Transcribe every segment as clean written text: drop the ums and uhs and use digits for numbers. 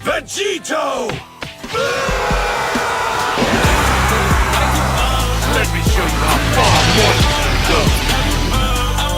Vegito! Let me show you how far more you can go.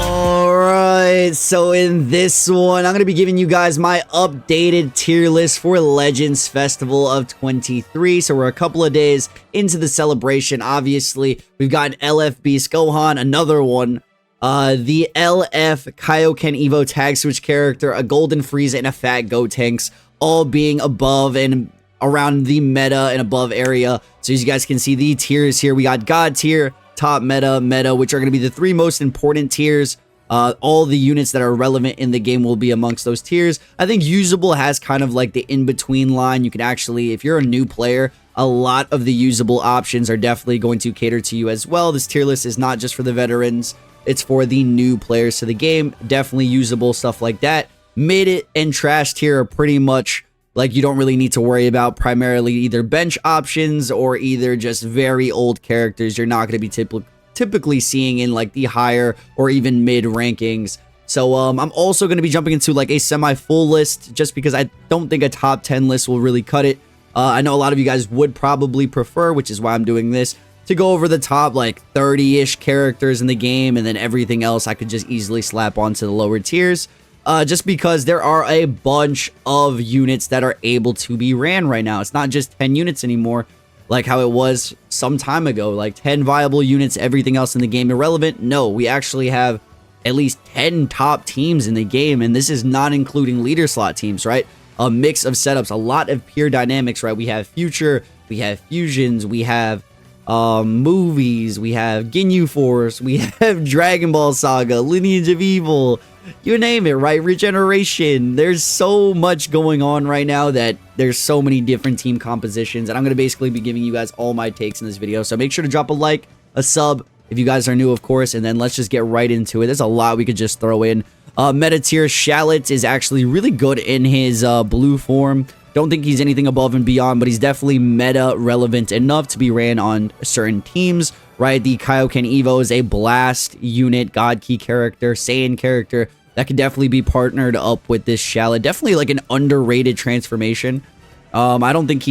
Alright, so in this one, I'm going to be giving you guys my updated tier list for Legends Festival of 23. So we're a couple of days into the celebration. Obviously, we've got an LF Beast Gohan, another one. The LF Kaioken Evo tag switch character, a Golden Frieza, and a Fat Gotenks, all being above and around the meta and above area. So as you guys can see, the tiers here, we got God tier, top meta, which are going to be the three most important tiers. All the units that are relevant in the game will be amongst those tiers. I think usable has kind of like the in-between line. You can actually, if you're a new player, a lot of the usable options are definitely going to cater to you as well. This tier list is not just for the veterans. It's for the new players to the game. Definitely usable, stuff like that. Mid and trash tier are pretty much like you don't really need to worry about, primarily either bench options or either just very old characters you're not going to be typically seeing in like the higher or even mid rankings. So I'm also going to be jumping into like a semi-full list just because I don't think a top 10 list will really cut it. I know a lot of you guys would probably prefer, which is why I'm doing this, to go over the top like 30-ish characters in the game, and then everything else I could just easily slap onto the lower tiers. Just because there are a bunch of units that are able to be ran right now. It's not just 10 units anymore, like how it was some time ago, like 10 viable units, everything else in the game irrelevant. No, we actually have at least 10 top teams in the game, and this is not including leader slot teams, right? A mix of setups, a lot of pure dynamics, right? We have Future, we have Fusions, we have movies, we have Ginyu Force, we have Dragon Ball Saga, Lineage of Evil, you name it, right? Regeneration. There's so much going on right now that there's so many different team compositions, and I'm going to basically be giving you guys all my takes in this video. So make sure to drop a like, a sub if you guys are new, of course, and then let's just get right into it. There's a lot we could just throw in. Meta tier, Shallot is actually really good in his blue form. Don't think he's anything above and beyond, but he's definitely meta relevant enough to be ran on certain teams, right? The Kaioken Evo is a blast unit, God Key character, Saiyan character that could definitely be partnered up with this Shallot. Definitely like an underrated transformation. I don't think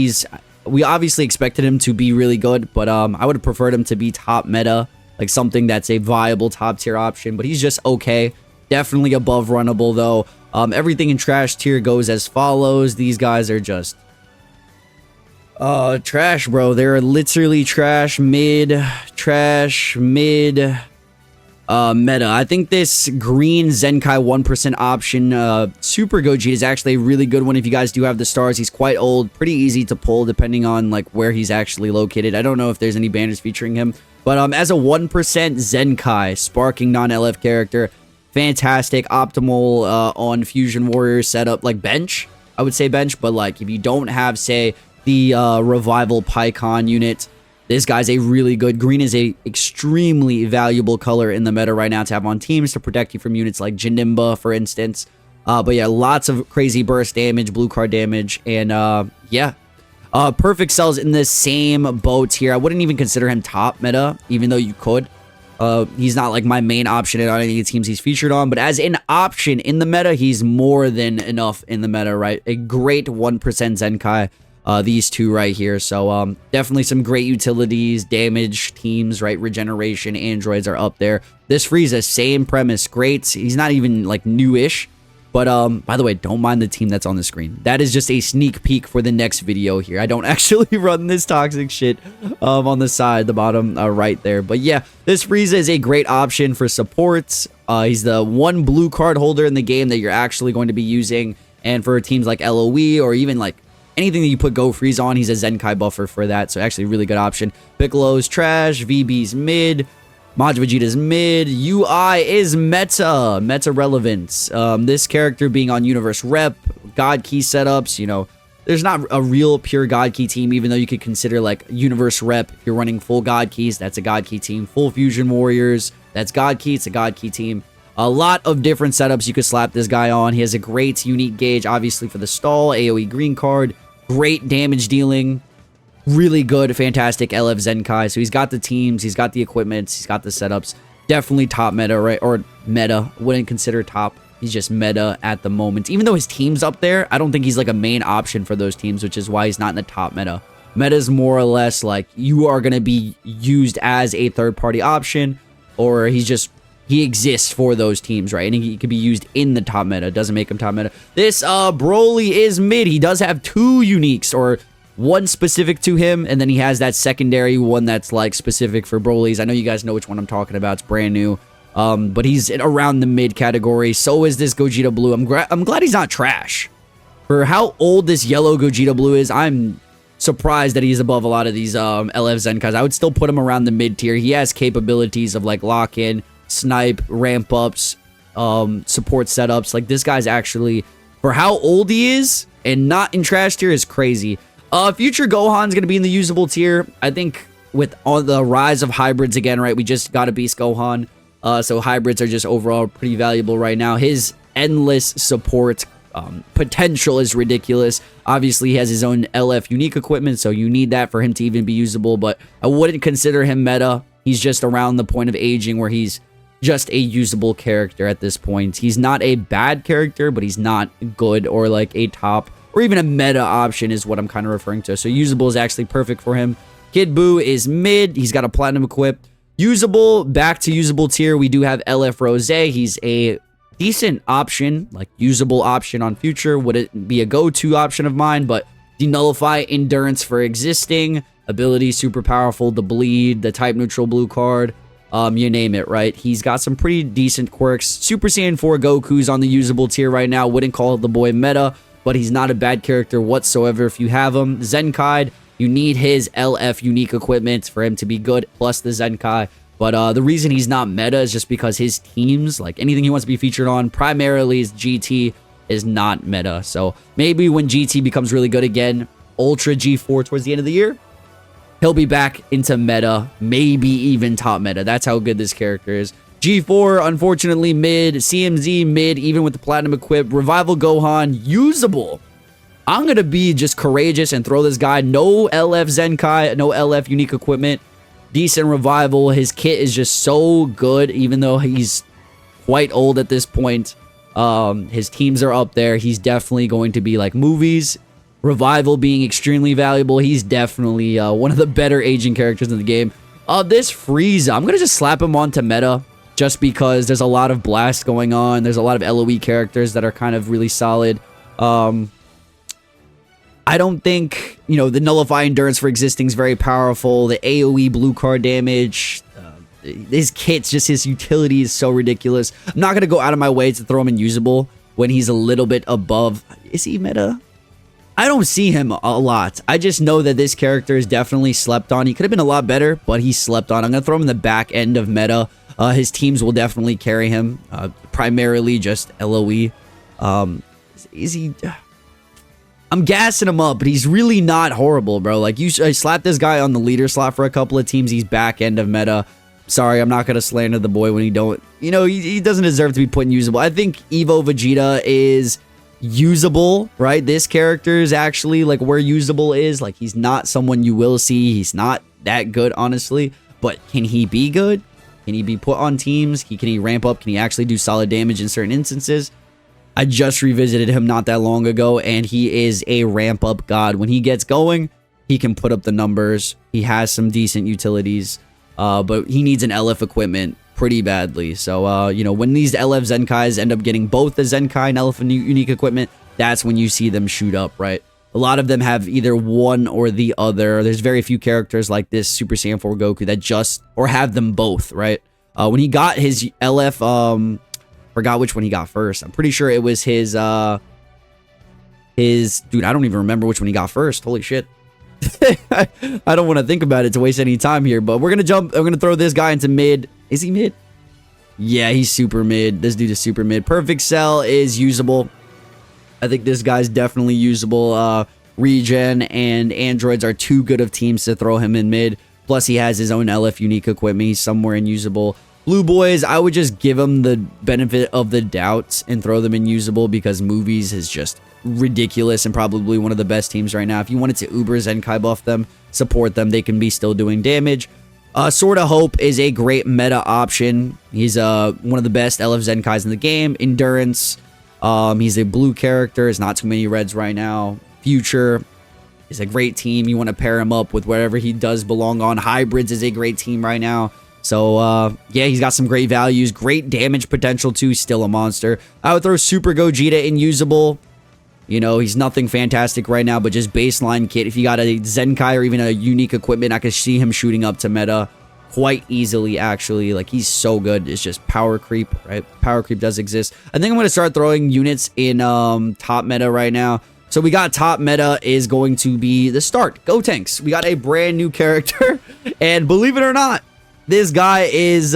we obviously expected him to be really good, but I would have preferred him to be top meta, like something that's a viable top tier option, but he's just okay. Definitely above runnable though. Everything in trash tier goes as follows. These guys are just trash, bro. They're literally trash, mid, meta. I think this green Zenkai 1% option, Super Gogeta, is actually a really good one if you guys do have the stars. He's quite old, pretty easy to pull depending on like where he's actually located. I don't know if there's any banners featuring him, but as a 1% Zenkai, sparking non-LF character, fantastic, optimal on Fusion Warrior setup, like bench, I would say bench, but like if you don't have, say, the Revival Pycon unit, this guy's a really good. Green is a extremely valuable color in the meta right now to have on teams to protect you from units like Janemba, for instance. But yeah, lots of crazy burst damage, blue card damage, and yeah. Perfect Cell's in the same boat here. I wouldn't even consider him top meta, even though you could. He's not like my main option on any of the teams he's featured on, but as an option in the meta, he's more than enough in the meta, right? A great 1% Zenkai. These two right here. So definitely some great utilities, damage teams, right? Regeneration, androids are up there. This Frieza, same premise, great. He's not even like newish, but by the way, don't mind the team that's on the screen. That is just a sneak peek for the next video here. I don't actually run this toxic shit on the side, the bottom right there. But yeah, this Frieza is a great option for supports. He's the one blue card holder in the game that you're actually going to be using, and for teams like LOE or even like anything that you put Go Freeze on, he's a Zenkai buffer for that. So actually a really good option. Piccolo's trash, VB's mid, Majin Vegeta's mid, UI is meta relevance. This character being on Universe Rep, God Key setups, you know, there's not a real pure God Key team, even though you could consider like Universe Rep, if you're running full God Keys, that's a God Key team. Full Fusion Warriors, that's God Key, it's a God Key team. A lot of different setups you could slap this guy on. He has a great unique gauge, obviously for the stall, AoE green card, great damage dealing, really good, fantastic LF Zenkai. So he's got the teams, he's got the equipment, he's got the setups. Definitely top meta, right? Or meta, wouldn't consider top. He's just meta at the moment. Even though his team's up there, I don't think he's like a main option for those teams, which is why he's not in the top meta. Meta is more or less like you are going to be used as a third-party option, or he exists for those teams, right? And he could be used in the top meta. Doesn't make him top meta. This Broly is mid. He does have 2 uniques, or one specific to him, and then he has that secondary one that's like specific for Broly's. I know you guys know which one I'm talking about. It's brand new. But he's around the mid category. So is this Gogeta Blue. I'm glad he's not trash. For how old this yellow Gogeta Blue is, I'm surprised that he's above a lot of these LF Zenkais. I would still put him around the mid tier. He has capabilities of like lock-in, snipe, ramp ups, support setups. Like this guy's actually, for how old he is and not in trash tier, is crazy. Future Gohan's gonna be in the usable tier. I think with all the rise of hybrids again, right? We just got a Beast Gohan. So hybrids are just overall pretty valuable right now. His endless support potential is ridiculous. Obviously, he has his own LF unique equipment, so you need that for him to even be usable, but I wouldn't consider him meta. He's just around the point of aging where he's just a usable character at this point. He's not a bad character, but he's not good or like a top or even a meta option is what I'm kind of referring to. So usable is actually perfect for him. Kid Buu is mid. He's got a platinum equip. Usable, back to usable tier, we do have LF Rose. He's a decent option, like usable option on future. Would it be a go-to option of mine? But denullify endurance for existing, ability super powerful, the bleed, the type neutral blue card, you name it, right? He's got some pretty decent quirks. Super Saiyan 4 Goku's on the usable tier right now. Wouldn't call the boy meta, but he's not a bad character whatsoever if you have him. Zenkai, you need his LF unique equipment for him to be good, plus the Zenkai. But the reason he's not meta is just because his teams, like anything he wants to be featured on, primarily is GT, is not meta. So maybe when GT becomes really good again, Ultra G4 towards the end of the year, he'll be back into meta, maybe even top meta. That's how good this character is. G4, unfortunately, mid. CMZ, mid, even with the platinum equip. Revival Gohan, usable. I'm going to be just courageous and throw this guy. No LF Zenkai, no LF unique equipment. Decent revival. His kit is just so good, even though he's quite old at this point. His teams are up there. He's definitely going to be like movies. Revival being extremely valuable. He's definitely one of the better aging characters in the game. This Frieza, I'm going to just slap him onto meta just because there's a lot of blast going on. There's a lot of LOE characters that are kind of really solid. I don't think, you know, the nullify endurance for existing is very powerful. The AoE blue card damage, his kits, just his utility is so ridiculous. I'm not going to go out of my way to throw him in usable when he's a little bit above. Is he meta? I don't see him a lot. I just know that this character is definitely slept on. He could have been a lot better, but he's slept on. I'm going to throw him in the back end of meta. His teams will definitely carry him, primarily just LOE. Is he... I'm gassing him up, but he's really not horrible, bro. Like, I slapped this guy on the leader slot for a couple of teams. He's back end of meta. Sorry, I'm not going to slander the boy when he don't... You know, he doesn't deserve to be put in usable. I think Evo Vegeta is usable, right? This character is actually, like, where usable is. Like, he's not someone you will see. He's not that good, honestly. But can he be good? Can he be put on teams? Can he ramp up? Can he actually do solid damage in certain instances? I just revisited him not that long ago, and he is a ramp-up god. When he gets going, he can put up the numbers. He has some decent utilities, but he needs an LF equipment pretty badly. So, you know, when these LF Zenkais end up getting both the Zenkai and LF unique equipment, that's when you see them shoot up, right? A lot of them have either one or the other. There's very few characters like this Super Saiyan 4 Goku that just, or have them both, right? When he got his LF, forgot which one he got first. I'm pretty sure it was his, dude, I don't even remember which one he got first. Holy shit. I don't want to think about it to waste any time here, but we're going to jump. I'm going to throw this guy into mid. Is he mid? Yeah, he's super mid. This dude is super mid. Perfect Cell is usable. I think this guy's definitely usable. Regen and Androids are too good of teams to throw him in mid. Plus, he has his own LF unique equipment. He's somewhere in usable. Blue Boys, I would just give them the benefit of the doubt and throw them in usable because Movies is just ridiculous and probably one of the best teams right now. If you wanted to Uber Zenkai buff them, support them, they can be still doing damage. Sword of Hope is a great meta option. He's one of the best LF Zenkais in the game. Endurance. He's a blue character. There's not too many reds right now. Future is a great team. You want to pair him up with whatever he does belong on. Hybrids is a great team right now. So, yeah, he's got some great values. Great damage potential, too. Still a monster. I would throw Super Gogeta in usable. You know, he's nothing fantastic right now, but just baseline kit. If you got a Zenkai or even a unique equipment, I could see him shooting up to meta quite easily, actually. Like, he's so good. It's just power creep, right? Power creep does exist. I think I'm going to start throwing units in top meta right now. So we got top meta is going to be the start. Go Tanks. We got a brand new character. And believe it or not, this guy is,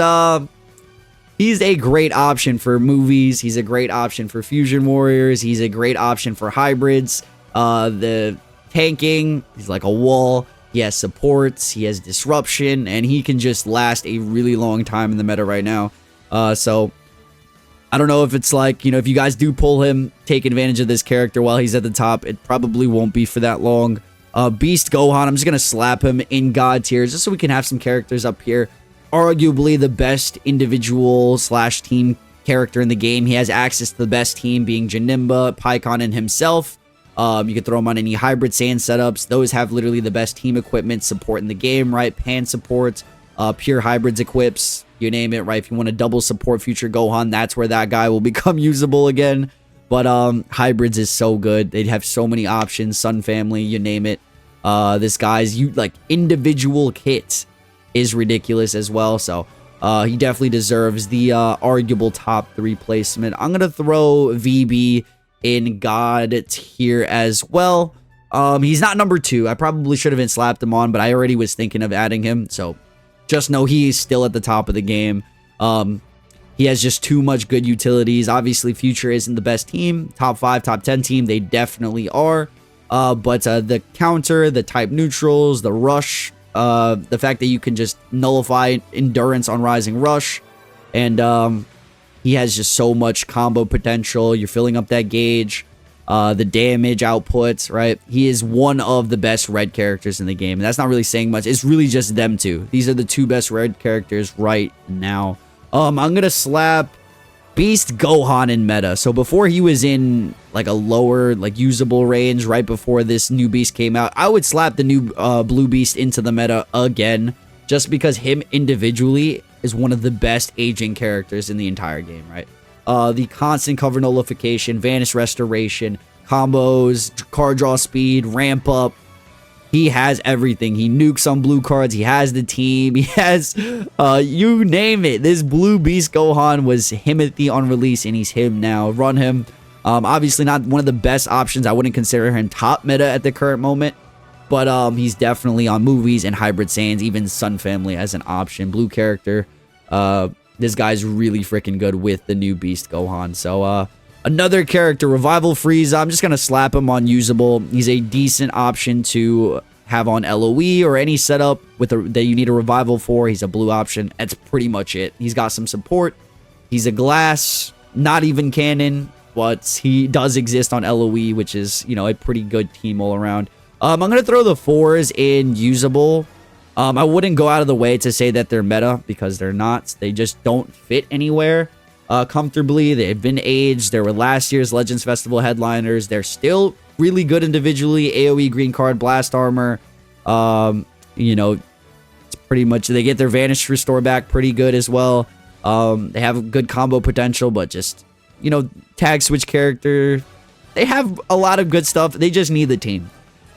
he's a great option for movies. He's a great option for Fusion Warriors. He's a great option for hybrids. The tanking, he's like a wall. He has supports. He has disruption. And he can just last a really long time in the meta right now. So I don't know if it's like, you know, if you guys do pull him, take advantage of this character while he's at the top. It probably won't be for that long. Beast Gohan, I'm just going to slap him in God tiers just so we can have some characters up here. Arguably the best individual / team character in the game. He has access to the best team being Janemba, Pycon, and himself. You can throw him on any hybrid sand setups. Those have literally the best team equipment support in the game, right? Pan support, pure hybrids equips, you name it, right? If you want to double support future Gohan, that's where that guy will become usable again. But hybrids is so good. They'd have so many options. Sun Family, you name it. This guy's like individual kit is ridiculous as well. So he definitely deserves the arguable top 3 placement. I'm gonna throw VB in God tier as well. He's not number 2. I probably should have been slapped him on, but I already was thinking of adding him. So just know he's still at the top of the game. He has just too much good utilities. Obviously, Future isn't the best team. Top 5, top 10 team, they definitely are. But the counter, the type neutrals, the rush, the fact that you can just nullify endurance on Rising Rush, and he has just so much combo potential. You're filling up that gauge, the damage outputs, right? He is one of the best red characters in the game, and that's not really saying much. It's really just them two. These are the 2 best red characters right now. I'm gonna slap Beast Gohan in meta. So before he was in like a lower, like usable range, right before this new beast came out, I would slap the new blue beast into the meta again, just because him individually is one of the best aging characters in the entire game, right? The constant cover nullification, vanish restoration, combos, card draw speed, ramp up. He has everything. He nukes on blue cards. He has the team. He has, you name it. This blue beast Gohan was Himothy on release, and he's him now. Run him. Obviously not one of the best options. I wouldn't consider him top meta at the current moment, but he's definitely on movies and hybrid sands, even Sun Family as an option. Blue character. This guy's really freaking good with the new beast Gohan. So, another character, Revival Frieza. I'm just going to slap him on usable. He's a decent option to have on LOE or any setup with that you need a revival for. He's a blue option. That's pretty much it. He's got some support. He's a glass, not even cannon, but he does exist on LOE, which is, you know, a pretty good team all around. I'm going to throw the 4s in usable. I wouldn't go out of the way to say that they're meta, because they're not. They just don't fit anywhere comfortably. They've been aged. They were last year's Legends Festival headliners. They're still really good individually. AoE green card, blast armor. You know, it's pretty much, they get their vanish restore back pretty good as well. They have good combo potential, but just, you know, tag switch character. They have a lot of good stuff. They just need the team.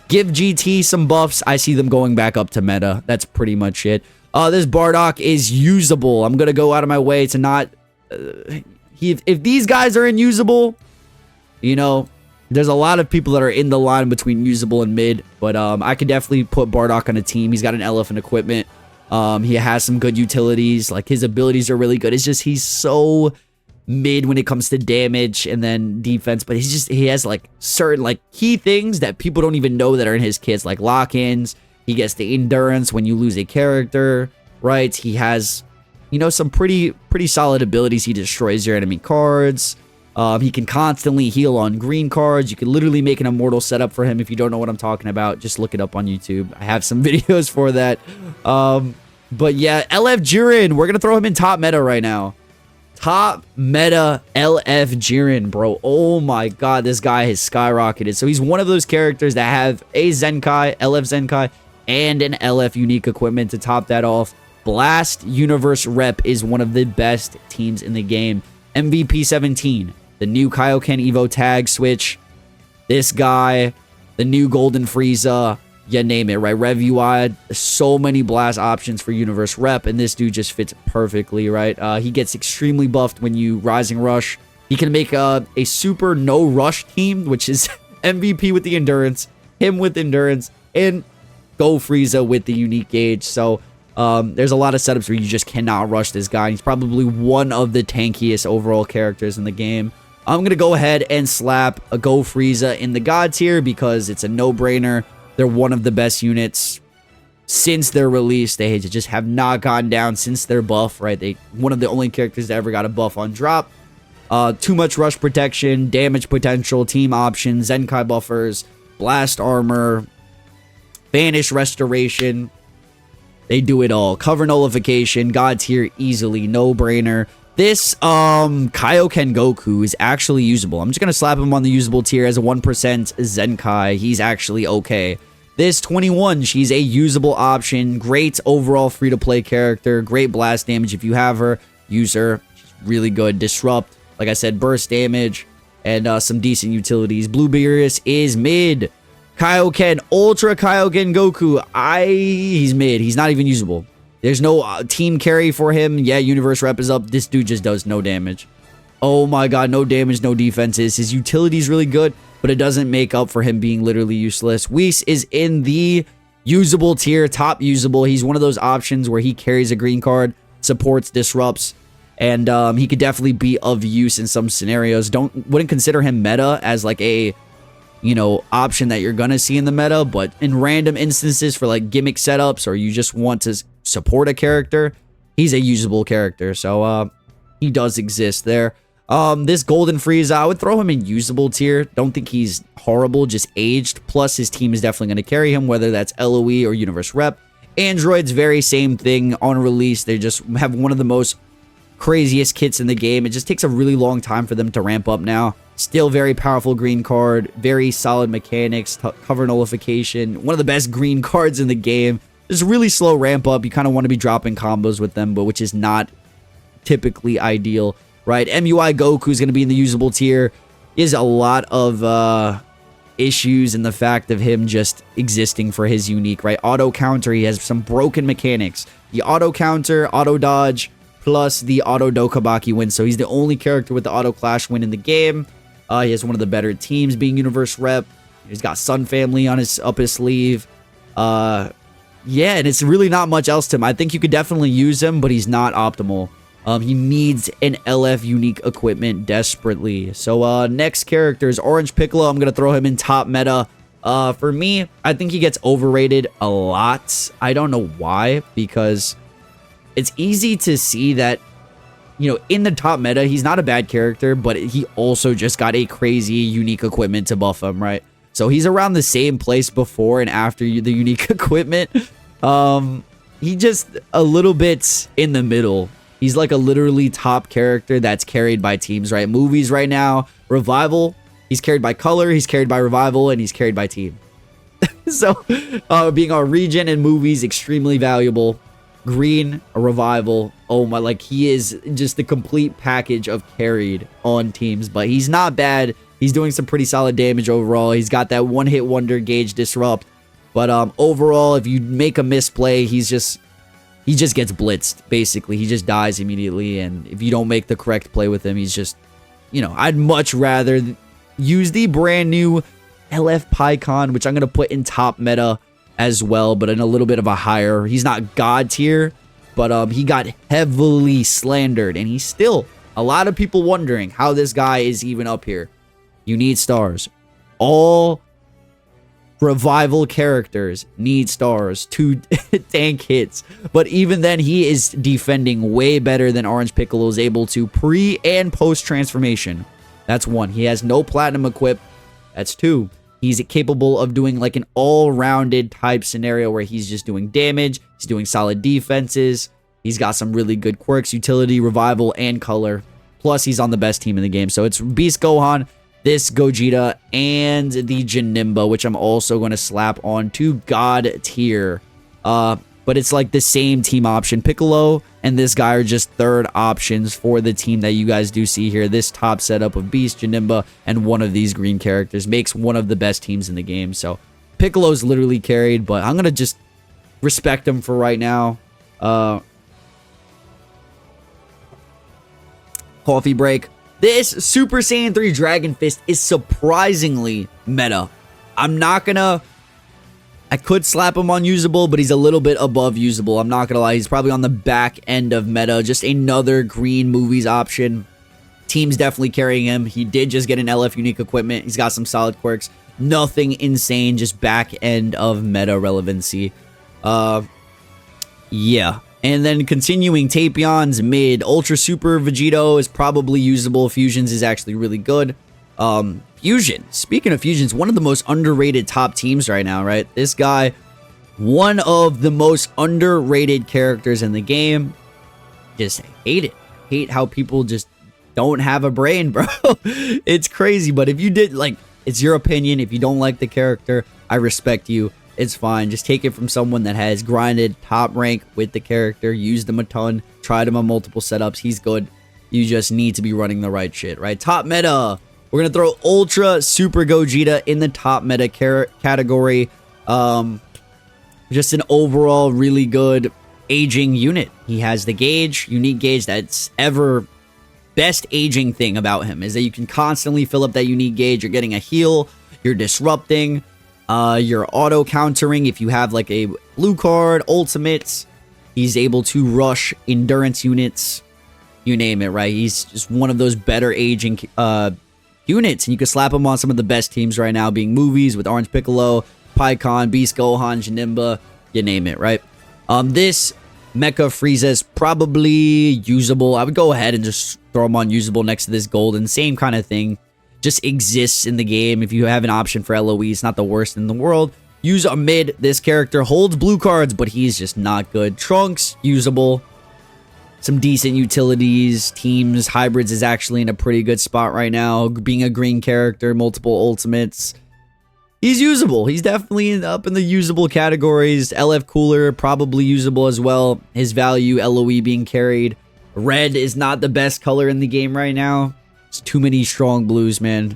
Give GT some buffs. I see them going back up to meta. That's pretty much it. This Bardock is usable. I'm going to go out of my way to not... if these guys are unusable, you know, there's a lot of people that are in the line between usable and mid. But I could definitely put Bardock on a team. He's got an elephant equipment. He has some good utilities. Like, his abilities are really good. It's just he's so... mid when it comes to damage and then defense, but he has like certain like key things that people don't even know that are in his kits, like lock-ins. He gets the endurance when you lose a character, right? He has, you know, some pretty solid abilities. He destroys your enemy cards. He can constantly heal on green cards. You can literally make an immortal setup for him. If you don't know what I'm talking about, just look it up on YouTube. I have some videos for that. But yeah, LF Jiren, we're going to throw him in top meta right now. Top meta LF Jiren, bro. Oh my god, this guy has skyrocketed. So he's one of those characters that have a Zenkai, LF Zenkai, and an LF unique equipment to top that off. Blast Universe Rep is one of the best teams in the game. MVP 17, the new Kaioken Evo tag switch. This guy, the new Golden Frieza, you name it, right? Rev UI, so many blast options for Universe Rep, and this dude just fits perfectly, right? He gets extremely buffed when you Rising Rush. He can make a super no rush team, which is MVP with the Endurance, him with Endurance, and Go Frieza with the unique gauge. So there's a lot of setups where you just cannot rush this guy. He's probably one of the tankiest overall characters in the game. I'm going to go ahead and slap a Go Frieza in the God tier because it's a no-brainer. They're one of the best units since their release. They just have not gone down since their buff, right? One of the only characters that ever got a buff on drop. Too much rush protection, damage potential, team options, Zenkai buffers, blast armor, Banish restoration. They do it all. Cover nullification, God tier easily, no-brainer. This Kaioken Goku is actually usable. I'm just going to slap him on the usable tier as a 1% Zenkai. He's actually okay. This 21, she's a usable option. Great overall free-to-play character. Great blast damage if you have her. Use her. She's really good. Disrupt. Like I said, burst damage. And some decent utilities. Blue Beerus is mid. Kaioken, Ultra Kaioken Goku. He's mid. He's not even usable. There's no team carry for him. Yeah, Universe Rep is up. This dude just does no damage. Oh my god, no damage, no defenses. His utility is really good, but it doesn't make up for him being literally useless. Whis is in the usable tier, top usable. He's one of those options where he carries a green card, supports, disrupts, and he could definitely be of use in some scenarios. Wouldn't consider him meta as like a option that you're gonna see in the meta, but in random instances for like gimmick setups or you just want to support a character, he's a usable character. So he does exist there. This Golden Frieza, I would throw him in usable tier. Don't think he's horrible, just aged. Plus his team is definitely going to carry him, whether that's LOE or Universe Rep. Androids, very same thing on release. They just have one of the most craziest kits in the game. It just takes a really long time for them to ramp up now. Still very powerful green card, very solid mechanics, cover nullification, one of the best green cards in the game. Just really slow ramp up. You kind of want to be dropping combos with them, but which is not typically ideal, right? MUI Goku is going to be in the usable tier. Is a lot of issues in the fact of him just existing for his unique, right? Auto counter, he has some broken mechanics. The auto counter, auto dodge, plus the auto Dokabaki win. So he's the only character with the auto clash win in the game. He has one of the better teams being Universe Rep. He's got Sun Family on up his sleeve. Yeah, and it's really not much else to him. I think you could definitely use him, but he's not optimal. He needs an LF unique equipment desperately. So next character is Orange Piccolo. I'm going to throw him in top meta. For me, I think he gets overrated a lot. I don't know why, because it's easy to see that, in the top meta, he's not a bad character, but he also just got a crazy unique equipment to buff him, right? So he's around the same place before and after the unique equipment. He just a little bit in the middle. He's like a literally top character that's carried by teams, right? Movies right now, Revival, he's carried by Color, he's carried by Revival, and he's carried by Team. So being our regen in movies, extremely valuable. Green, a Revival, oh my, like he is just the complete package of carried on teams, but he's not bad. He's doing some pretty solid damage overall. He's got that one-hit wonder gauge disrupt, but overall, if you make a misplay, he just gets blitzed, basically. He just dies immediately, and if you don't make the correct play with him, he's just, I'd much rather use the brand new LF Pycon, which I'm going to put in top meta as well, but in a little bit of a higher. He's not God tier, but he got heavily slandered, and he's still a lot of people wondering how this guy is even up here. You need stars. All Revival characters need stars to tank hits, but even then he is defending way better than Orange Piccolo is able to pre and post transformation. That's one. He has no platinum equip. That's two. He's capable of doing like an all-rounded type scenario where he's just doing damage. He's doing solid defenses. He's got some really good quirks, utility, revival, and color. Plus, he's on the best team in the game. So it's Beast Gohan, this Gogeta, and the Janemba, which I'm also going to slap on to God tier. But it's like the same team option. Piccolo and this guy are just third options for the team that you guys do see here. This top setup of Beast, Janemba, and one of these green characters makes one of the best teams in the game. So Piccolo's literally carried, but I'm going to just respect him for right now. Coffee break. This Super Saiyan 3 Dragon Fist is surprisingly meta. I'm not going to... I could slap him on usable, but he's a little bit above usable. I'm not going to lie. He's probably on the back end of meta. Just another green movies option. Team's definitely carrying him. He did just get an LF unique equipment. He's got some solid quirks. Nothing insane. Just back end of meta relevancy. Yeah. And then continuing Tapion's mid. Ultra Super Vegito is probably usable. Fusions is actually really good. Fusion. Speaking of Fusions, one of the most underrated top teams right now, right? This guy, one of the most underrated characters in the game. Just hate it. Hate how people just don't have a brain, bro. It's crazy, but if you did, like, it's your opinion. If you don't like the character, I respect you. It's fine. Just take it from someone that has grinded top rank with the character, used him a ton, tried him on multiple setups. He's good. You just need to be running the right shit, right? Top meta. We're going to throw Ultra Super Gogeta in the top meta category. Just an overall really good aging unit. He has the gauge, unique gauge. That's ever best aging thing about him is that you can constantly fill up that unique gauge. You're getting a heal. You're disrupting. You're auto countering. If you have like a blue card, ultimates, he's able to rush endurance units. You name it, right? He's just one of those better aging units, and you can slap him on some of the best teams right now, being movies with Orange Piccolo, Pikkon, Beast Gohan, Janemba, you name it, right? This Mecha Frieza is probably usable. I would go ahead and just throw him on usable next to this Golden. Same kind of thing. Just exists in the game. If you have an option for LOE, it's not the worst in the world. Use a mid. This character holds blue cards, but he's just not good. Trunks, usable. Some decent utilities, teams, hybrids is actually in a pretty good spot right now. Being a green character, multiple ultimates. He's usable. He's definitely up in the usable categories. LF Cooler, probably usable as well. His value, LOE being carried. Red is not the best color in the game right now. It's too many strong blues, man.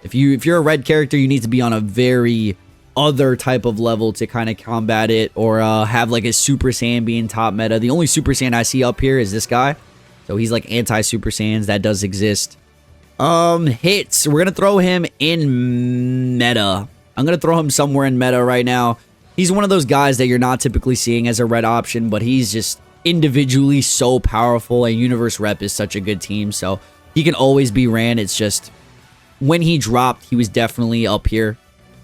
If you're a red character, you need to be on a very other type of level to kind of combat it, or have like a Super Saiyan being top meta. The only Super Saiyan I see up here is this guy, so he's like anti-Super Saiyans. That does exist. Hits, we're gonna throw him in meta. I'm gonna throw him somewhere in meta right now. He's one of those guys that you're not typically seeing as a red option, but he's just individually so powerful, and Universe Rep is such a good team, so he can always be ran. It's just when he dropped, he was definitely up here.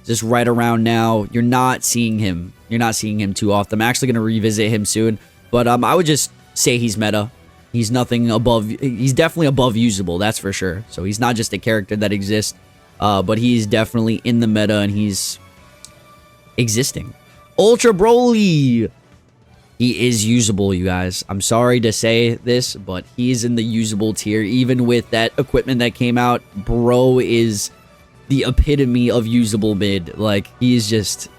Just right around now, you're not seeing him. You're not seeing him too often. I'm actually going to revisit him soon. But I would just say he's meta. He's nothing above. He's definitely above usable, that's for sure. So he's not just a character that exists. But he's definitely in the meta, and he's existing. Ultra Broly. He is usable, you guys. I'm sorry to say this, but he's in the usable tier. Even with that equipment that came out, bro is the epitome of usable mid. Like, he's just...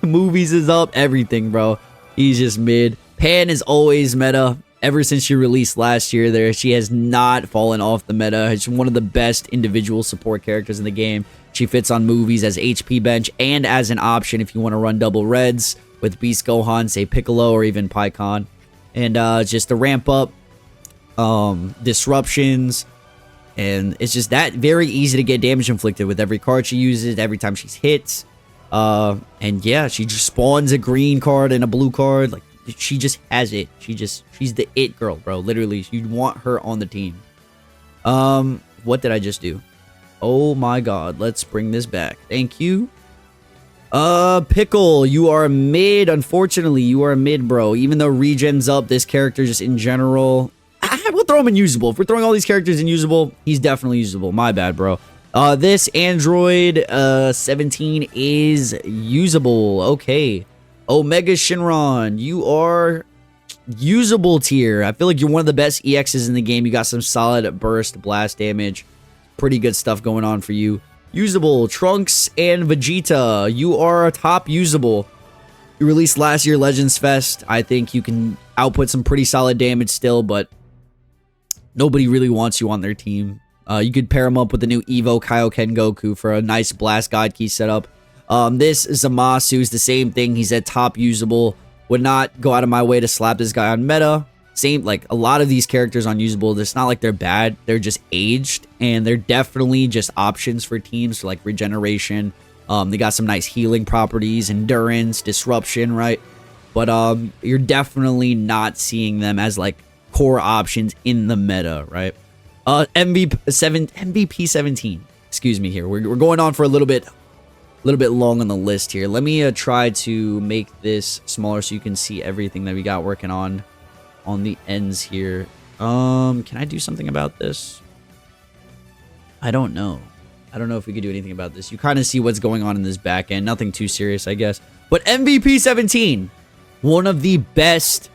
movies is up, everything, bro. He's just mid. Pan is always meta. Ever since she released last year there, she has not fallen off the meta. She's one of the best individual support characters in the game. She fits on movies as HP bench and as an option if you want to run double reds with Beast Gohan, say Piccolo, or even Pikkon. And just to ramp up disruptions. And it's just that very easy to get damage inflicted with every card she uses, every time she's hit. And yeah, she just spawns a green card and a blue card. Like, she just has it. She's the it girl, bro. Literally, you want her on the team. What did I just do? Oh my god, let's bring this back. Thank you. Pickle, you are mid. Unfortunately, you are mid, bro. Even though regen's up, this character just in general... We'll throw him in usable. If we're throwing all these characters in usable, he's definitely usable. My bad, bro. This Android 17 is usable. Okay. Omega Shinron, you are usable tier. I feel like you're one of the best EXs in the game. You got some solid burst blast damage. Pretty good stuff going on for you. Usable. Trunks and Vegeta, you are top usable. You released last year Legends Fest. I think you can output some pretty solid damage still, but nobody really wants you on their team. You could pair him up with the new Evo Kaioken Goku for a nice Blast God Key setup. This Zamasu is the same thing. He's at top usable. Would not go out of my way to slap this guy on meta. Same, like a lot of these characters on usable, it's not like they're bad. They're just aged, and they're definitely just options for teams for like regeneration. They got some nice healing properties, endurance, disruption, right? But you're definitely not seeing them as like core options in the meta, right? MVP 17. Excuse me here. We're going on for a little bit long on the list here. Let me try to make this smaller so you can see everything that we got working on the ends here. Can I do something about this? I don't know. I don't know if we could do anything about this. You kind of see what's going on in this back end. Nothing too serious, I guess. But MVP 17, one of the best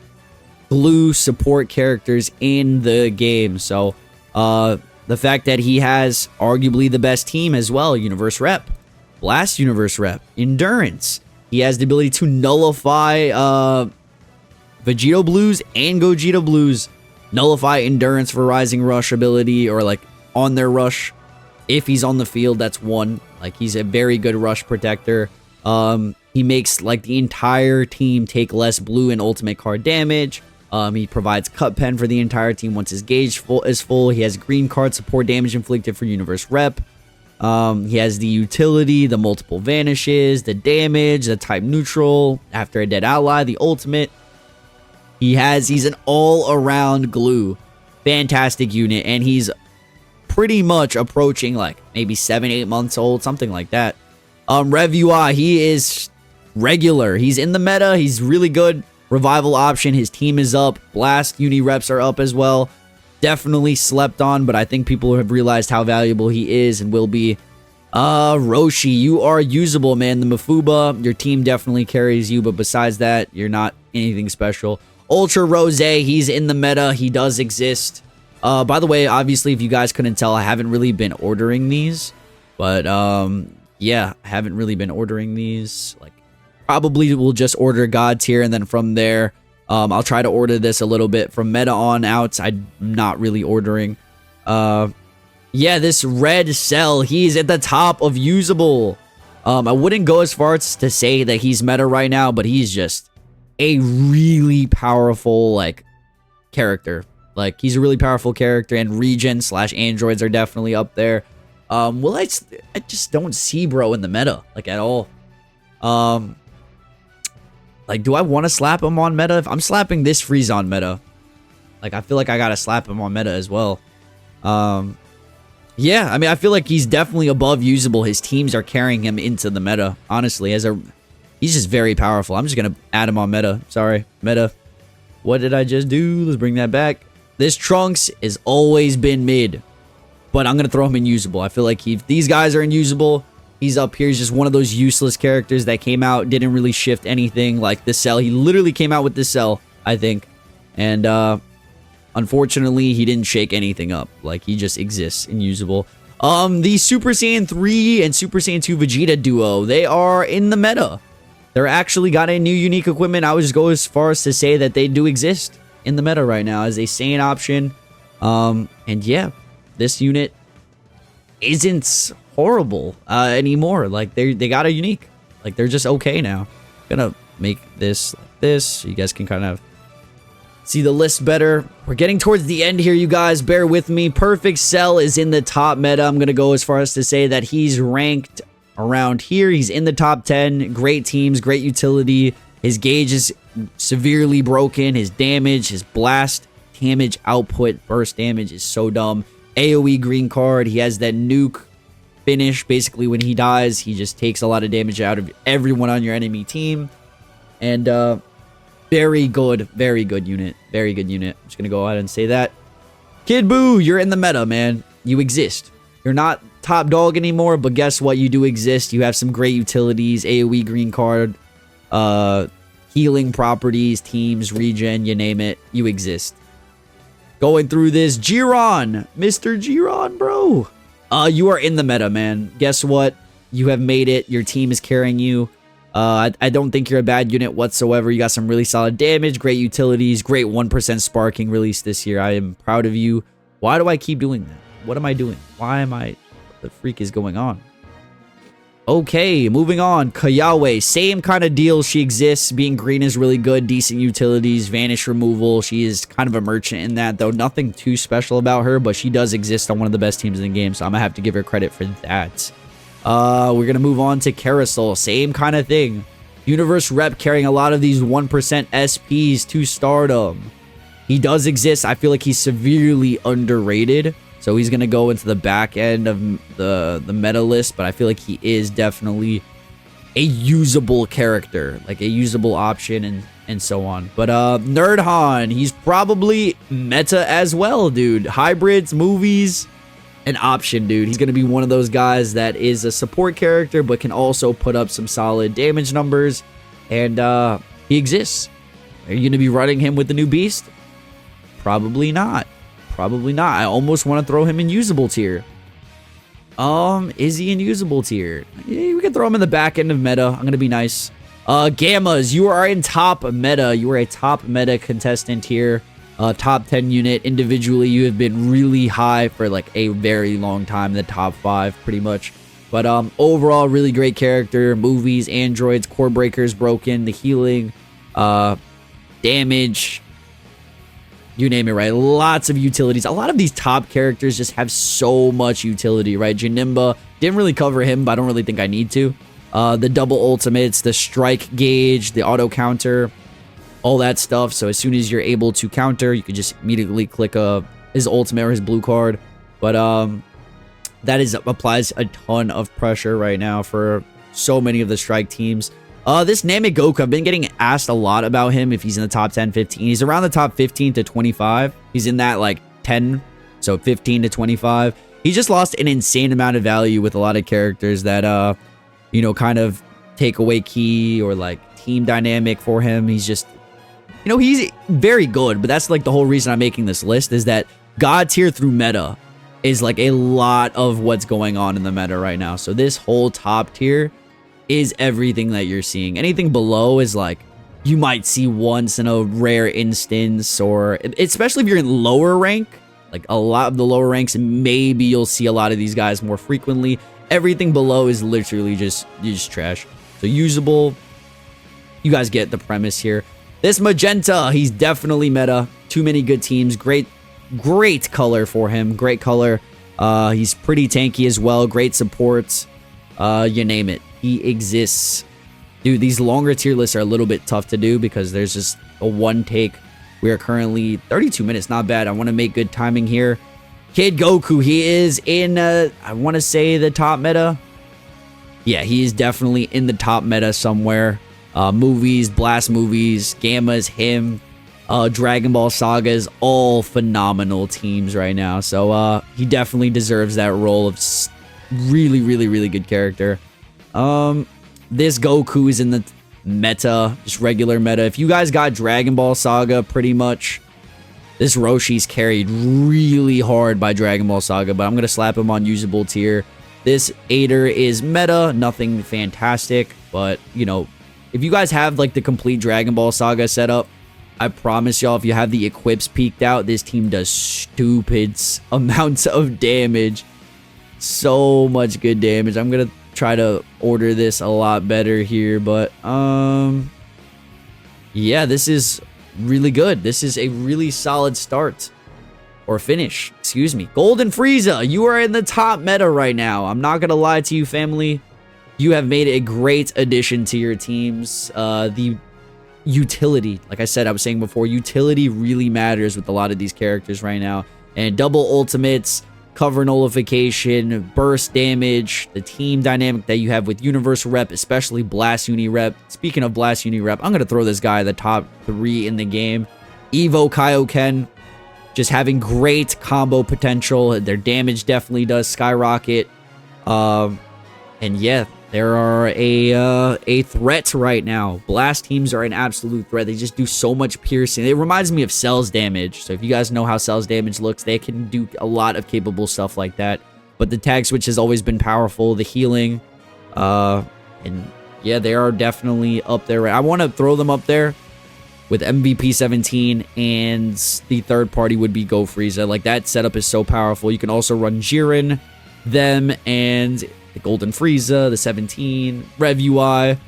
blue support characters in the game. So, the fact that he has arguably the best team as well, Universe Rep, Blast Universe Rep, Endurance. He has the ability to nullify Vegito Blues and Gogeta Blues, nullify Endurance for Rising Rush ability, or like on their rush. If he's on the field, that's one. Like, he's a very good rush protector. He makes like the entire team take less blue and ultimate card damage. He provides cut pen for the entire team once his gauge is full. He has green card support damage inflicted for Universe Rep. He has the utility, the multiple vanishes, the damage, the type neutral, after a dead ally, the ultimate. He's an all-around glue. Fantastic unit, and he's pretty much approaching like maybe 7-8 months old, something like that. Rev UI, he is regular. He's in the meta. He's really good. Revival option. His team is up. Blast uni reps are up as well. Definitely slept on, but I think people have realized how valuable he is and will be. Roshi, you are usable, man. The Mafuba, your team definitely carries you, but besides that, you're not anything special. Ultra Rose, he's in the meta. He does exist. By the way, obviously, if you guys couldn't tell, I haven't really been ordering these. But, yeah, I haven't really been ordering these. Like, probably we'll just order God tier, and then from there, I'll try to order this a little bit. From meta on out, I'm not really ordering. Yeah, this Red Cell, he's at the top of usable. I wouldn't go as far as to say that he's meta right now, but he's just a really powerful, like, character. Like, he's a really powerful character, and regen / androids are definitely up there. Well, I just don't see bro in the meta, like, at all. Like, do I want to slap him on meta? If I'm slapping this Frieza on meta, like, I feel like I gotta slap him on meta as well. Yeah, I mean, I feel like he's definitely above usable. His teams are carrying him into the meta, honestly. He's just very powerful. I'm just gonna add him on meta. Sorry, meta. What did I just do? Let's bring that back. This Trunks has always been mid, but I'm gonna throw him in usable. I feel like if these guys are in usable, he's up here. He's just one of those useless characters that came out, didn't really shift anything. Like this Cell, he literally came out with this Cell, I think, and unfortunately, he didn't shake anything up. Like, he just exists in usable. The Super Saiyan 3 and Super Saiyan 2 Vegeta duo, they are in the meta. They're actually got a new unique equipment. I would just go as far as to say that they do exist in the meta right now as a Saiyan option. And yeah, this unit isn't horrible anymore. Like, they got a unique. Like, they're just okay now. I'm gonna make this like this so you guys can kind of see the list better. We're getting towards the end here, you guys. Bear with me. Perfect Cell is in the top meta. I'm gonna go as far as to say that he's ranked around here. He's in the top 10. Great teams, great utility. His gauge is severely broken. His damage, his blast damage output, burst damage is so dumb. AoE green card. He has that nuke finish. Basically, when he dies, he just takes a lot of damage out of everyone on your enemy team. And very good unit. Very good unit. I'm just gonna go ahead and say that. Kid Buu, you're in the meta, man. You exist. You're not top dog anymore, but guess what? You do exist. You have some great utilities, AoE green card, healing properties, teams, regen, you name it. You exist. Going through this, Giron, Mr. Giron, bro. You are in the meta, man. Guess what? You have made it. Your team is carrying you. I don't think you're a bad unit whatsoever. You got some really solid damage, great utilities, great 1% sparking release this year. I am proud of you. Why do I keep doing that? What am I doing? Why am I... What the freak is going on? Okay, moving on. Kayawe, same kind of deal. She exists. Being green is really good. Decent utilities, vanish removal. She is kind of a merchant in that, though. Nothing too special about her, but she does exist on one of the best teams in the game, so I'm going to have to give her credit for that. We're going to move on to Carousel. Same kind of thing. Universe Rep carrying a lot of these 1% SPs to stardom. He does exist. I feel like he's severely underrated. So he's going to go into the back end of the meta list, but I feel like he is definitely a usable character, like a usable option and so on. But Nerdhan, he's probably meta as well, dude. Hybrids, movies, an option, dude. He's going to be one of those guys that is a support character, but can also put up some solid damage numbers. And he exists. Are you going to be running him with the new beast? Probably not. Probably not. I almost want to throw him in usable tier. Is he in usable tier? Yeah, we can throw him in the back end of meta. I'm going to be nice. Gammas, you are in top meta. You are a top meta contestant here. Top 10 unit. Individually, you have been really high for like a very long time. The top 5, pretty much. But overall, really great character. Movies, androids, core breakers broken. The healing, damage, you name it, right? Lots of utilities. A lot of these top characters just have so much utility, right? Janimba, didn't really cover him, but I don't really think I need to. The double ultimates, the strike gauge, the auto counter, all that stuff. So as soon as you're able to counter, you can just immediately click his ultimate or his blue card. But that applies a ton of pressure right now for so many of the strike teams. This Namek Goku, I've been getting asked a lot about him if he's in the top 10, 15. He's around the top 15 to 25. He's in that like 10, so 15 to 25. He just lost an insane amount of value with a lot of characters that, you know, kind of take away key or like team dynamic for him. He's just, you know, he's very good, but that's like the whole reason I'm making this list is that God tier through meta is like a lot of what's going on in the meta right now. So this whole top tier is everything that you're seeing. Anything below is like you might see once in a rare instance, or especially if you're in lower rank, like a lot of the lower ranks, maybe you'll see a lot of these guys more frequently. Everything below is literally just trash. So usable, you guys get the premise here. This Magenta, he's definitely meta. Too many good teams. Great color for him. Great color. He's pretty tanky as well. Great supports. You name it. He exists. Dude, these longer tier lists are a little bit tough to do because there's just a one take. We are currently 32 minutes. Not bad. I want to make good timing here. Kid Goku, he is in, I want to say the top meta. Yeah, he is definitely in the top meta somewhere. Movies, Blast movies, Gammas, him, Dragon Ball Sagas, all phenomenal teams right now. So he definitely deserves that role of really, really, really good character. This Goku is in the meta, just regular meta. If you guys got Dragon Ball Saga, pretty much, this Roshi's carried really hard by Dragon Ball Saga, but I'm going to slap him on usable tier. This Aider is meta, nothing fantastic, but, you know, if you guys have, like, the complete Dragon Ball Saga setup, I promise y'all, if you have the equips peaked out, this team does stupid amounts of damage. So much good damage. I'm going to try to order this a lot better here, but yeah, this is really good. This is a really solid start or finish, excuse me. Golden Frieza, you are in the top meta right now. I'm not gonna lie to you, family, you have made a great addition to your teams. The utility, like I said, I was saying before, utility really matters with a lot of these characters right now. And double ultimates, cover nullification, burst damage, the team dynamic that you have with Universal Rep, especially Blast Uni Rep. Speaking of Blast Uni Rep, I'm going to throw this guy the top 3 in the game. Evo Kaioken, just having great combo potential. Their damage definitely does skyrocket. And yeah, there are a threat right now. Blast teams are an absolute threat. They just do so much piercing. It reminds me of Cell's damage. So if you guys know how Cell's damage looks, they can do a lot of capable stuff like that. But the tag switch has always been powerful. The healing, and yeah, they are definitely up there. I want to throw them up there with MVP 17, and the third party would be Go Frieza. Like, that setup is so powerful. You can also run Jiren, them, and the Golden Frieza, the 17, Rev UI.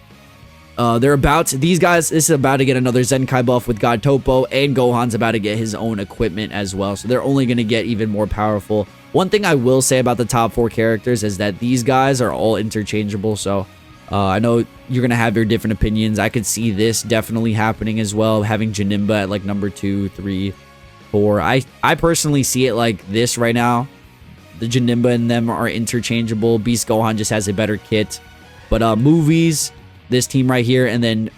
These guys, this is about to get another Zenkai buff with God Topo, and Gohan's about to get his own equipment as well. So they're only going to get even more powerful. One thing I will say about the top 4 characters is that these guys are all interchangeable. So I know you're going to have your different opinions. I could see this definitely happening as well, having Janemba at like number 2, 3, 4. I personally see it like this right now. The Janemba and them are interchangeable. Beast Gohan just has a better kit. But movies, this team right here, and then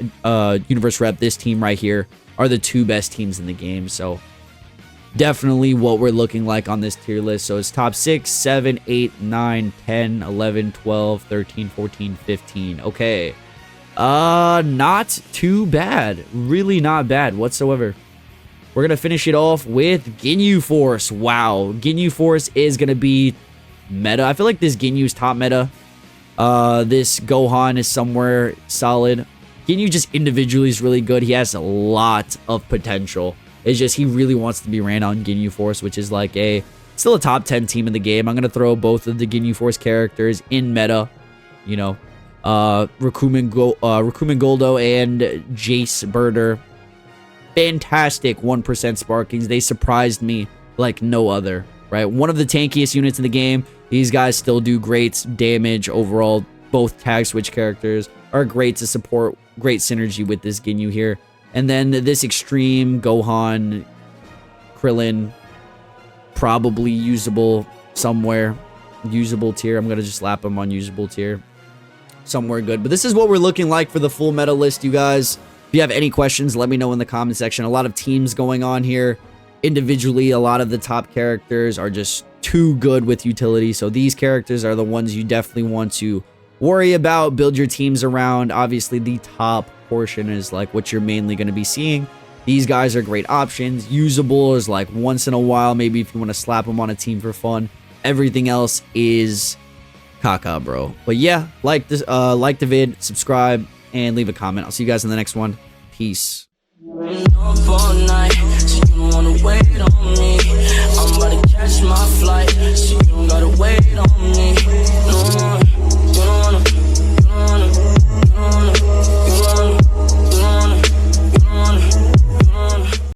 Universe Rep, this team right here, are the 2 best teams in the game. So definitely what we're looking like on this tier list. So it's top 6, 7, 8, 9, 10, 11, 12, 13, 14, 15. Okay. Not too bad. Really not bad whatsoever. We're going to finish it off with Ginyu Force. Wow. Ginyu Force is going to be meta. I feel like this Ginyu's top meta. This Gohan is somewhere solid. Ginyu just individually is really good. He has a lot of potential. It's just he really wants to be ran on Ginyu Force, which is like still a top 10 team in the game. I'm going to throw both of the Ginyu Force characters in meta. You know, Rakumen Goldo and Jace Birder. Fantastic 1% sparkings. They surprised me like no other, right? One of the tankiest units in the game. These guys still do great damage overall. Both tag switch characters are great to support. Great synergy with this Ginyu here. And then this Extreme Gohan Krillin, probably usable somewhere. Usable tier. I'm going to just slap him on usable tier. Somewhere good. But this is what we're looking like for the full meta list, you guys. If you have any questions, let me know in the comment section. A lot of teams going on here. Individually, a lot of the top characters are just too good with utility. So these characters are the ones you definitely want to worry about, build your teams around. Obviously, the top portion is like what you're mainly going to be seeing. These guys are great options. Usable is like once in a while, maybe if you want to slap them on a team for fun. Everything else is caca, bro. But yeah, like the vid, subscribe, and leave a comment. I'll see you guys in the next one. Peace.